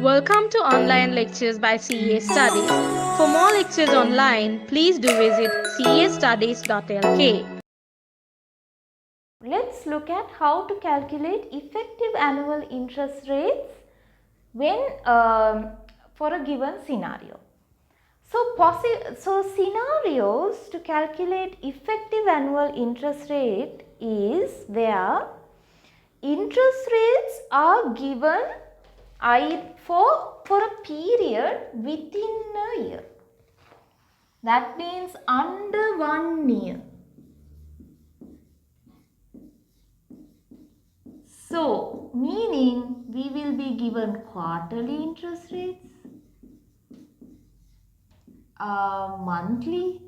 Welcome to online lectures by CA Studies. For more lectures online, please do visit castudies.lk. Let's look at how to calculate effective annual interest rates when for a given scenario. So scenarios to calculate effective annual interest rate is where interest rates are given for a period within a year. That means under 1 year. So, meaning we will be given quarterly interest rates, monthly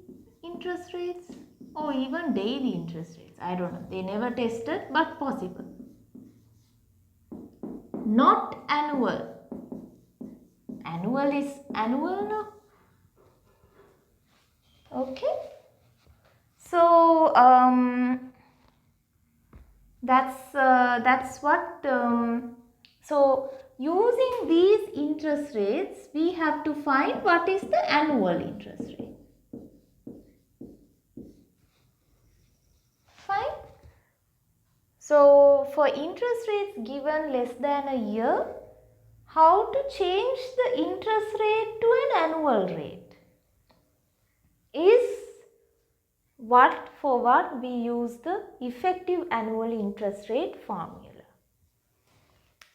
interest rates, or even daily interest rates. I don't know. They never tested, but possible. Not annual. Annual is annual now. Okay. So, that's what. So, using these interest rates, we have to find what is the annual interest rate. Fine. So, for interest rates given less than a year, how to change the interest rate to an annual rate is what we use the effective annual interest rate formula.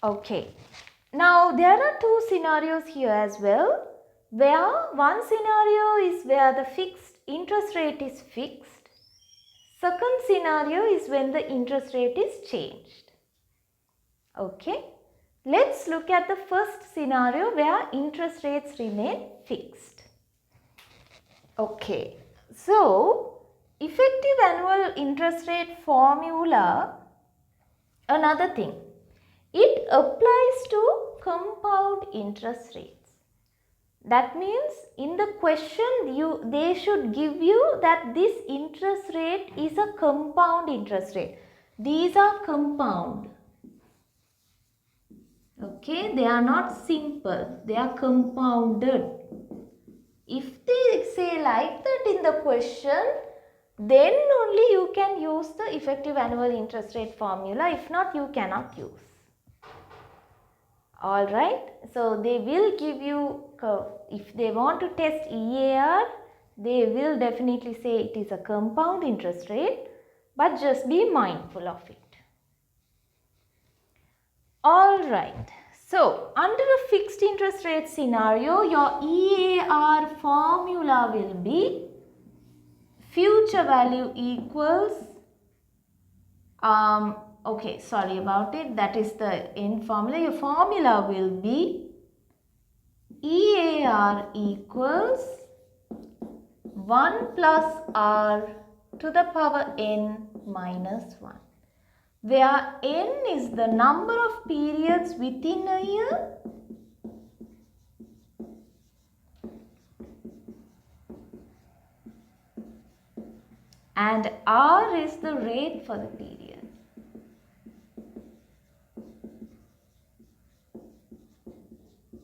Okay. Now, there are two scenarios here as well, where one scenario is where the fixed interest rate is fixed. Second scenario is when the interest rate is changed. Okay. Let's look at the first scenario where interest rates remain fixed. Okay. So, effective annual interest rate formula, another thing. It applies to compound interest rates. That means in the question they should give you that this interest rate is a compound interest rate. These are compound. Okay, they are not simple, they are compounded. If they say like that in the question, then only you can use the effective annual interest rate formula. If not, you cannot use. Alright, so they will give you, if they want to test EAR, they will definitely say it is a compound interest rate, but just be mindful of it. Alright, so under a fixed interest rate scenario, your EAR formula will be future value equals, okay, sorry about it, that is the end formula. Your formula will be EAR equals 1 plus R to the power n minus 1, where n is the number of periods within a year and R is the rate for the period.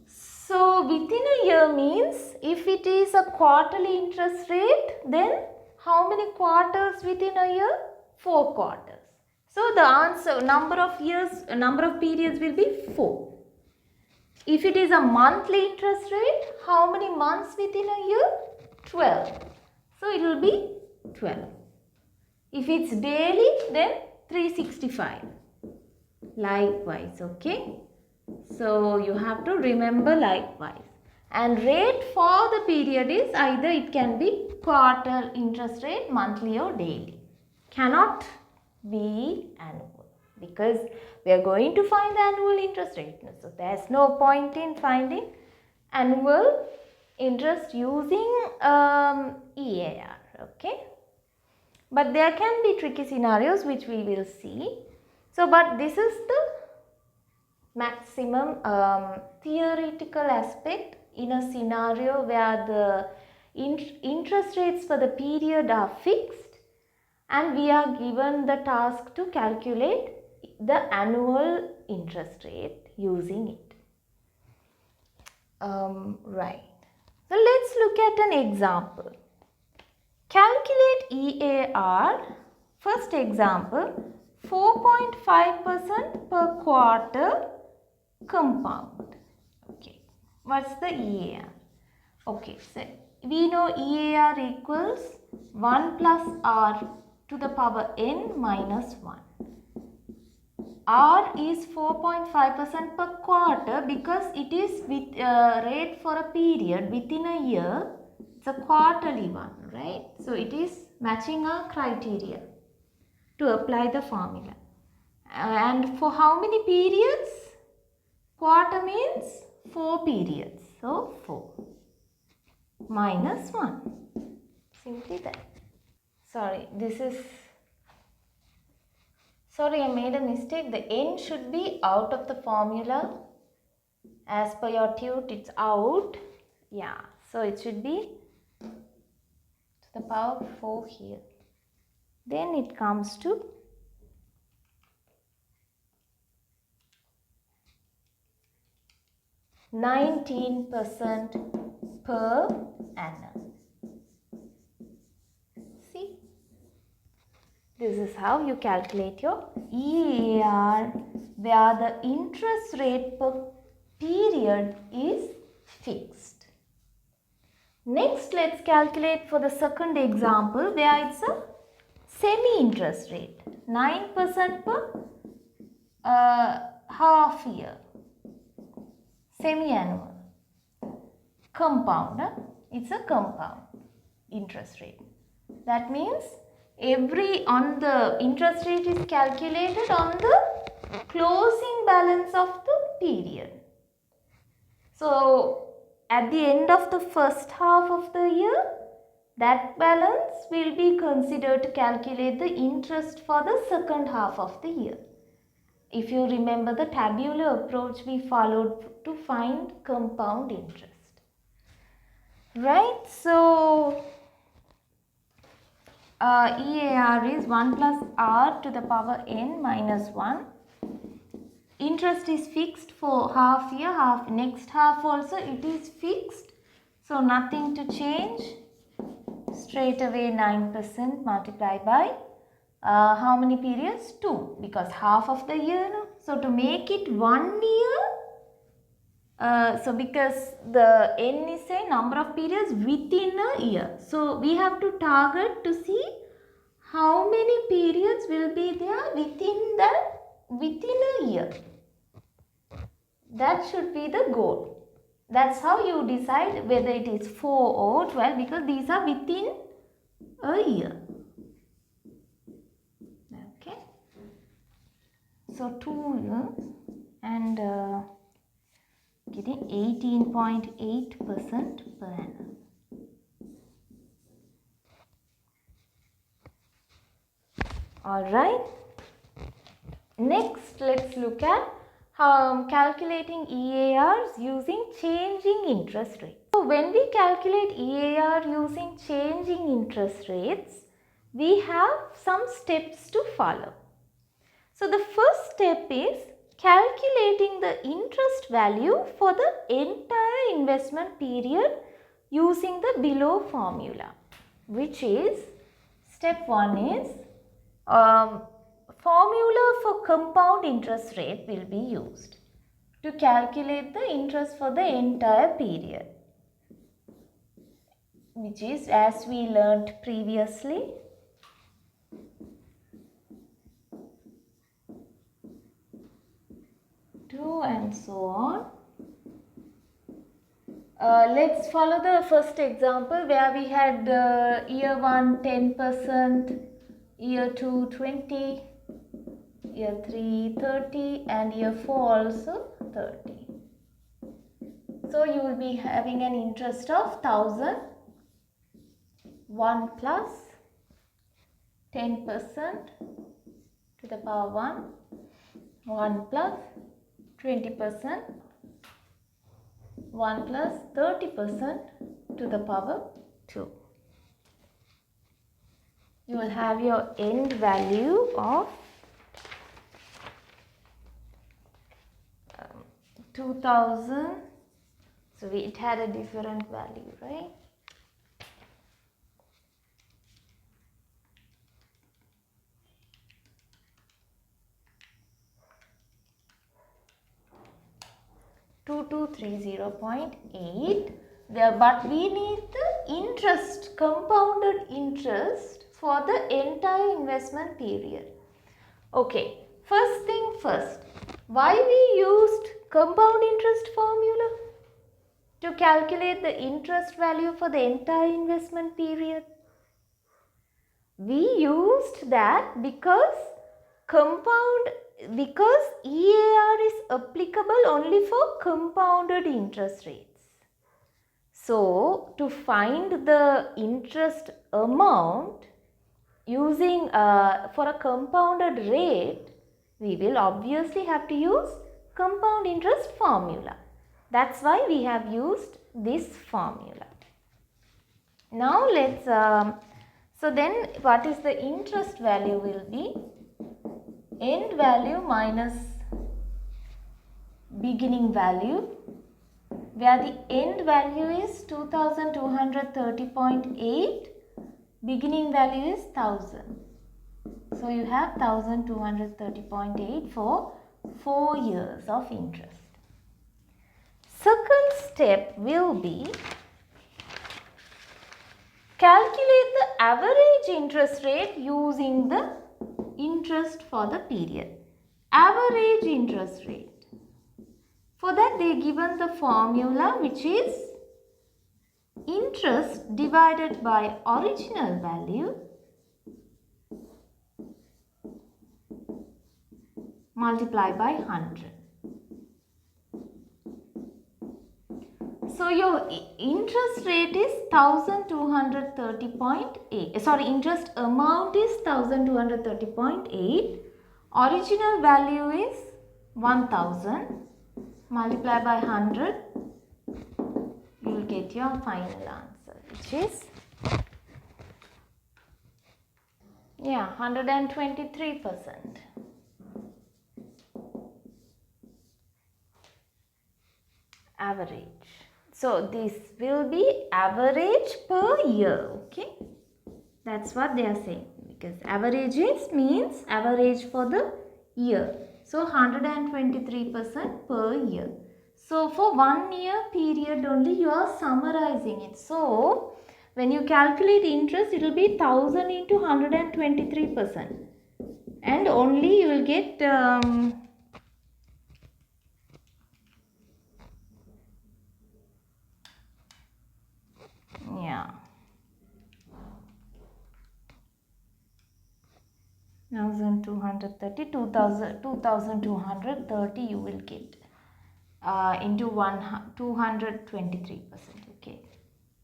So, within a year means if it is a quarterly interest rate, then how many quarters within a year? 4 quarters. So, the answer number of periods will be 4. If it is a monthly interest rate, how many months within a year? 12. So, it will be 12. If it's daily, then 365. Likewise, okay? So, you have to remember likewise. And rate for the period is either it can be quarter interest rate, monthly or daily. Cannot be annual because we are going to find the annual interest rate. So, there is no point in finding annual interest using EAR, okay? But there can be tricky scenarios which we will see. So, but this is the maximum theoretical aspect in a scenario where the interest rates for the period are fixed and we are given the task to calculate the annual interest rate using it. Right. So let's look at an example. Calculate EAR. First example, 4.5% per quarter compound. Okay. What's the EAR? Okay, so we know EAR equals 1 plus R to the power n minus 1. R is 4.5% per quarter because it is with rate for a period within a year. It's a quarterly one, right? So it is matching our criteria to apply the formula. And for how many periods? Quarter means 4 periods. So 4 minus 1. Simply that. Sorry, I made a mistake. The n should be out of the formula. As per your tute, it's out. Yeah, so it should be to the power 4 here. Then it comes to 19% per annum. See, this is how you calculate your EAR, where the interest rate per period is fixed. Next, let's calculate for the second example where it's a semi-interest rate, 9% per half year, semi-annual, compound. It's a compound interest rate. That means the interest rate is calculated on the closing balance of the period. So at the end of the first half of the year, that balance will be considered to calculate the interest for the second half of the year. If you remember the tabular approach we followed to find compound interest. Right, so EAR is 1 plus R to the power n minus 1. Interest is fixed for half year, next half also it is fixed. So nothing to change. Straight away 9% multiplied by how many periods? 2, because half of the year. No? So to make it 1 year, so because the n is a number of periods within a year. So we have to target to see how many periods will be there within a year. That should be the goal. That's how you decide whether it is 4 or 12, because these are within a year. Okay. So 2 years and getting 18.8% per annum. Alright. Next, let's look at calculating EARs using changing interest rates. So when we calculate EAR using changing interest rates, we have some steps to follow. So the first step is calculating the interest value for the entire investment period using the below formula, which is step 1 is formula for compound interest rate will be used to calculate the interest for the entire period, which is as we learnt previously. And so on. Let's follow the first example where we had year 1 10%, year 2 20, year 3 30 and year 4 also 30. So you will be having an interest of 1000, 1 plus 10% to the power 1, 1 plus 20%, 1 plus 30% to the power 2. You will have your end value of 2000, So it had a different value, right? $2230.8, but we need the interest, compounded interest for the entire investment period. Okay, first thing first, why we used compound interest formula? To calculate the interest value for the entire investment period. We used that because EAR is applicable only for compounded interest rates. So, to find the interest amount using for a compounded rate, we will obviously have to use compound interest formula. That's why we have used this formula. Now let's, so then what is the interest value will be end value minus beginning value, where the end value is 2230.8, beginning value is 1000. So you have 1230.8 for 4 years of interest. Second step will be calculate the average interest rate using the interest for the period. Average interest rate. For that they given the formula, which is interest divided by original value multiplied by 100. So your interest rate is 1230.8. Sorry, interest amount is 1230.8. Original value is 1000. Multiply by 100. You will get your final answer, which is 123%. Average. So this will be average per year, okay? That's what they are saying, because averages means average for the year. So 123% per year. So for 1 year period only you are summarizing it. So when you calculate interest, it will be 1000 into 123%. And only you will get 2230 you will get into 223%, okay,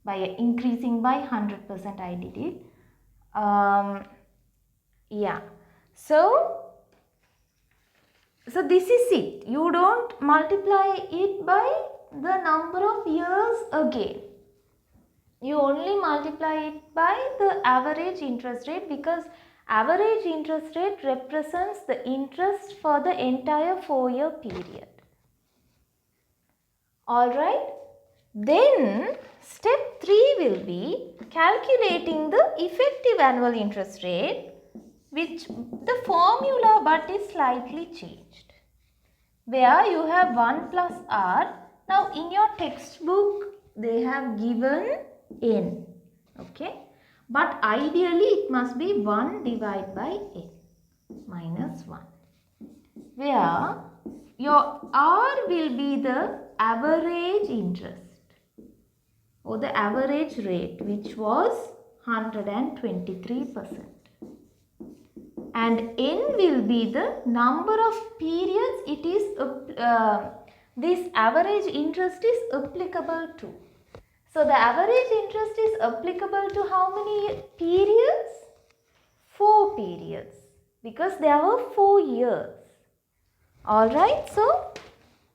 by increasing by 100% I did it. So this is it. You don't multiply it by the number of years again. You only multiply it by the average interest rate, because average interest rate represents the interest for the entire 4-year period. Alright. Then step 3 will be calculating the effective annual interest rate, which the formula but is slightly changed. Where you have 1 plus r. Now in your textbook they have given n. Okay. But ideally it must be 1 divided by n minus 1. Where your r will be the average interest or the average rate, which was 123%. And n will be the number of periods it is this average interest is applicable to. So the average interest is applicable to how many periods? 4 periods, because there were 4 years. Alright, so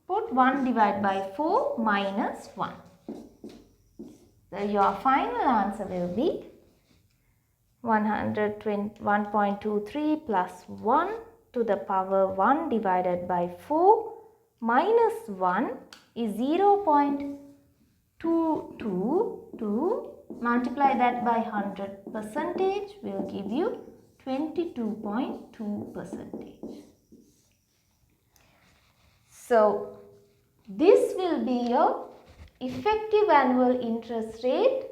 put 1 divided by 4 minus 1. So your final answer will be 123 plus 1 to the power 1 divided by 4 minus 1 is 0.1 to multiply that by 100% will give you 22.2%. So this will be your effective annual interest rate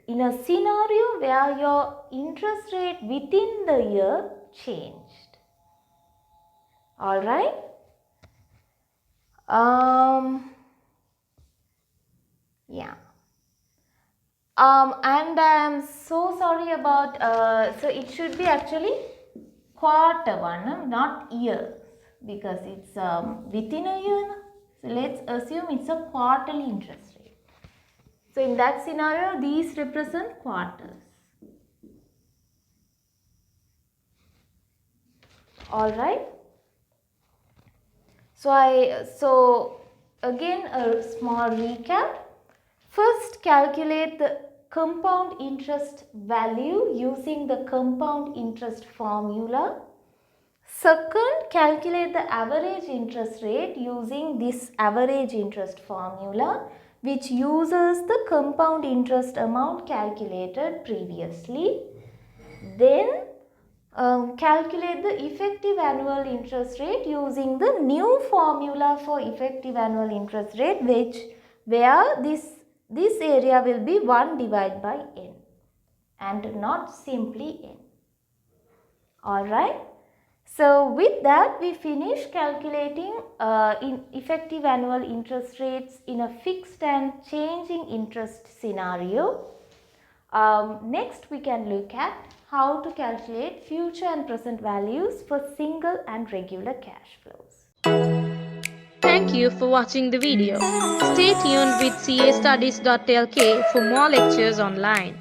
in a scenario where your interest rate within the year changed. Alright? Yeah. And I am so sorry about, so it should be actually quarter one, not years, because it's within a year. So let's assume it's a quarterly interest rate. So in that scenario, these represent quarters. Alright. So again a small recap. First, calculate the compound interest value using the compound interest formula. Second, calculate the average interest rate using this average interest formula, which uses the compound interest amount calculated previously. Then calculate the effective annual interest rate using the new formula for effective annual interest rate, where this area will be 1 divided by n and not simply n. Alright. So with that we finish calculating in effective annual interest rates in a fixed and changing interest scenario. Next we can look at how to calculate future and present values for single and regular cash flows. Thank you for watching the video. Stay tuned with castudies.lk for more lectures online.